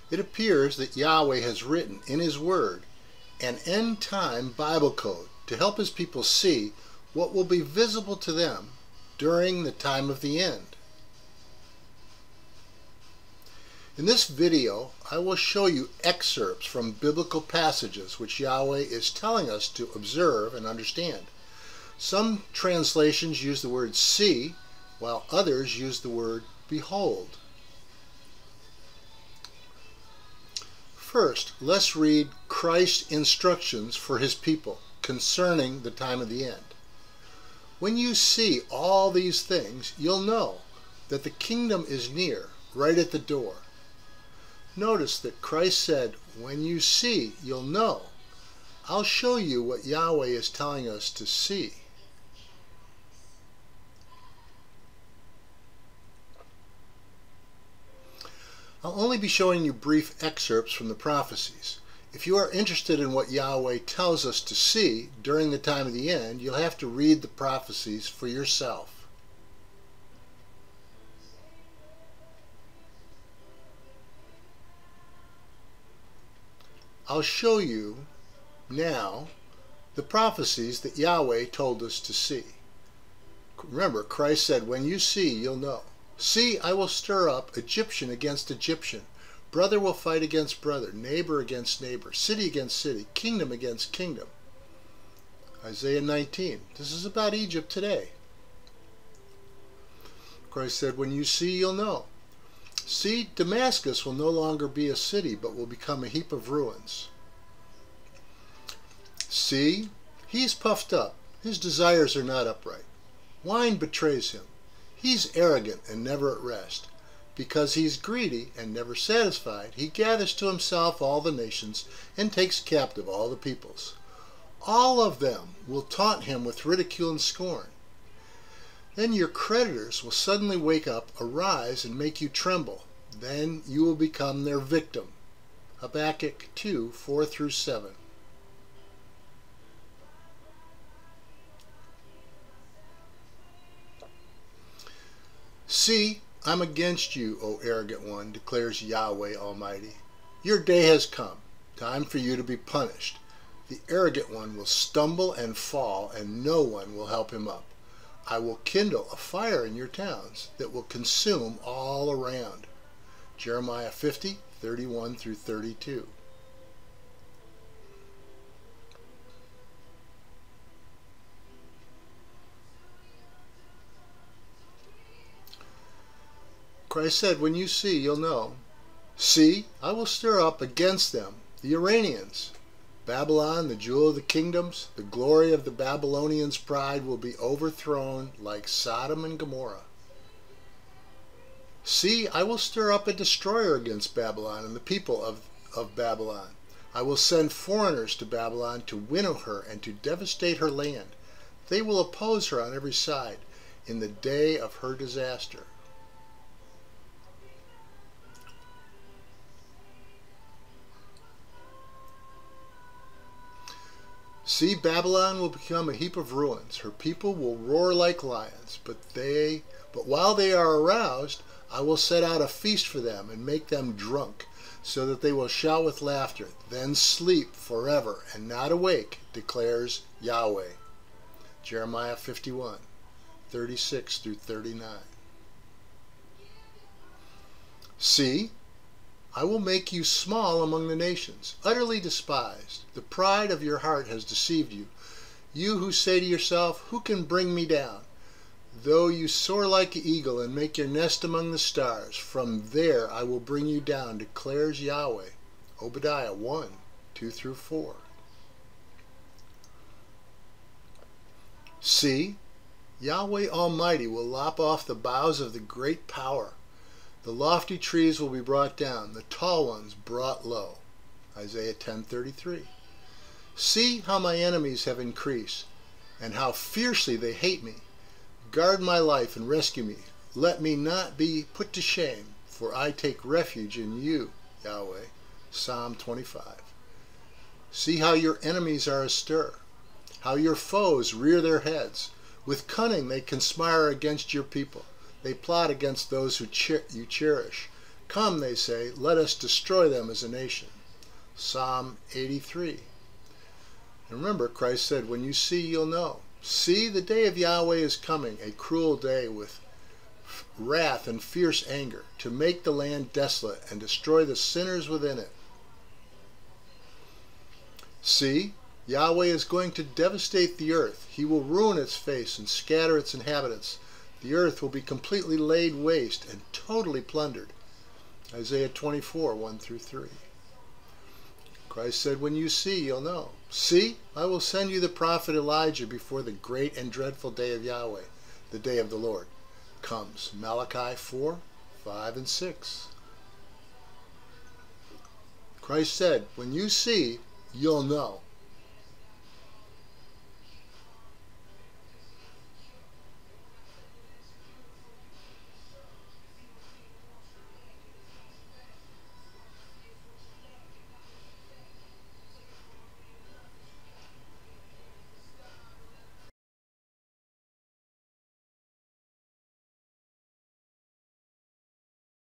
It appears that Yahweh has written in His Word an end-time Bible code to help His people see what will be visible to them during the time of the end. In this video, I will show you excerpts from biblical passages which Yahweh is telling us to observe and understand. Some translations use the word see, while others use the word behold. First, let's read Christ's instructions for His people concerning the time of the end. When you see all these things, you'll know that the kingdom is near, right at the door. Notice that Christ said, when you see, you'll know. I'll show you what Yahweh is telling us to see. I'll only be showing you brief excerpts from the prophecies. If you are interested in what Yahweh tells us to see during the time of the end, you'll have to read the prophecies for yourself. I'll show you now the prophecies that Yahweh told us to see. Remember, Christ said, when you see, you'll know. See, I will stir up Egyptian against Egyptian. Brother will fight against brother, neighbor against neighbor, city against city, kingdom against kingdom. Isaiah 19. This is about Egypt today. Christ said, when you see, you'll know. See, Damascus will no longer be a city, but will become a heap of ruins. See, he's puffed up. His desires are not upright. Wine betrays him. He's arrogant and never at rest. Because he's greedy and never satisfied, he gathers to himself all the nations and takes captive all the peoples. All of them will taunt him with ridicule and scorn. Then your creditors will suddenly wake up, arise, and make you tremble. Then you will become their victim. Habakkuk 2, 4-7. See, I'm against you, O arrogant one, declares Yahweh Almighty. Your day has come, time for you to be punished. The arrogant one will stumble and fall, and no one will help him up. I will kindle a fire in your towns that will consume all around. Jeremiah 50, 31-32. Christ said, when you see, you'll know. See, I will stir up against them the Iranians. Babylon, the jewel of the kingdoms, the glory of the Babylonians' pride will be overthrown like Sodom and Gomorrah. See, I will stir up a destroyer against Babylon and the people of Babylon. I will send foreigners to Babylon to winnow her and to devastate her land. They will oppose her on every side in the day of her disaster. See, Babylon will become a heap of ruins. Her people will roar like lions, but while they are aroused, I will set out a feast for them and make them drunk, so that they will shout with laughter, then sleep forever and not awake, declares Yahweh. Jeremiah 51, 36-39. See, I will make you small among the nations, utterly despised. The pride of your heart has deceived you. You who say to yourself, who can bring me down? Though you soar like an eagle and make your nest among the stars, from there I will bring you down, declares Yahweh. Obadiah 1, 2-4. See, Yahweh Almighty will lop off the boughs of the great power. The lofty trees will be brought down, the tall ones brought low. Isaiah 10:33. See how my enemies have increased, and how fiercely they hate me. Guard my life and rescue me. Let me not be put to shame, for I take refuge in you, Yahweh. Psalm 25. See how your enemies are astir, how your foes rear their heads. With cunning they conspire against your people. They plot against those who you cherish. Come, they say, let us destroy them as a nation. Psalm 83. And remember, Christ said, when you see, you'll know. See, the day of Yahweh is coming, a cruel day with wrath and fierce anger, to make the land desolate and destroy the sinners within it. See, Yahweh is going to devastate the earth. He will ruin its face and scatter its inhabitants. The earth will be completely laid waste and totally plundered. Isaiah 24, 1-3. Christ said, when you see, you'll know. See, I will send you the prophet Elijah before the great and dreadful day of Yahweh, the day of the Lord, comes. Malachi 4, 5, and 6. Christ said, when you see, you'll know.